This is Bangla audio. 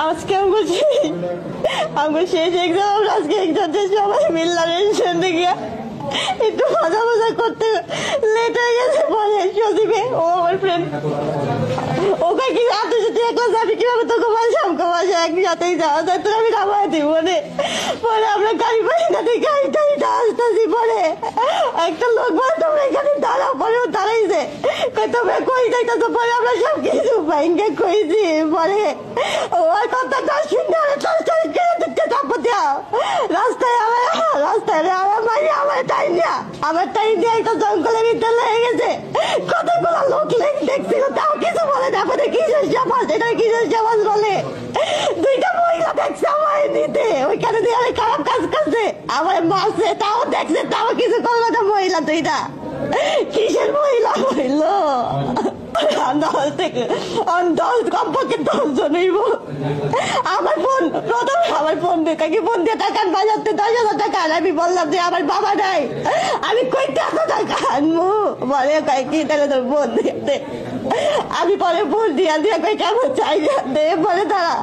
আজকে আমাকে শেষ এক্সাম, আজকে এক্সামটা সবাই মিল্লা রেস্টুরেন্টে গিয়া একটু মজা মজা করতে লেট হয়ে গেছে। পরে সজীবে ও আমার ফ্রেন্ড ওকে কি আপনি যদি একলা যাবি কিভাবে তোকে বাসা আমাকে বাসা একসাথেই যাওয়া যায়, তোর আমি নামাই দিব মানে। পরে আমরা গাড়ি পাই না, গাড়ি টাড়িটা আসতেছি। পরে একটা লোক বলে তোমরা এখানে দাঁড়াও, পরে ও দাঁড়াইছে, তোমরা কই যাইতেছো? পরে আমরা সব কিছু ভাইঙ্গে কইছি। পরে ওর কথা 10 মিনিট ধরে তরকারি কেড়ে দিতে থাকবো দেওয়া রাস্তায় আমার টাইম দিয়ে একটা জঙ্গলের ভিতরে লেগে গেছে। কতগুলো লোক দেখছিল, তাও কিছু বলে না। আমাদের কিসের সমাজ, এটা কিসের সমাজ বলে? 2টা মহিলা দেখছে আমার নিতে, ওইখানে দিয়ে অনেক খারাপ কাজ করছে, আমার মারছে, তাও দেখছে, তাও কিছু করলো না। মহিলা 2টা কিসের মহিলা হইল? 10 থেকে 10 কমপক্ষে 10 জন হইব। আমার বোন প্রথমে আমার বোন ফোন দিয়ে টাকা বাজাতে 10,000 টাকা। আমি বললাম যে আমার বাবা নাই, আমি কইতে এত টাকা আনবো? বলে কি তাহলে তোর বোন দিয়ে। আমি পরে বোন দিয়া দিয়ে কই কেমন চাই দে, বলে তারা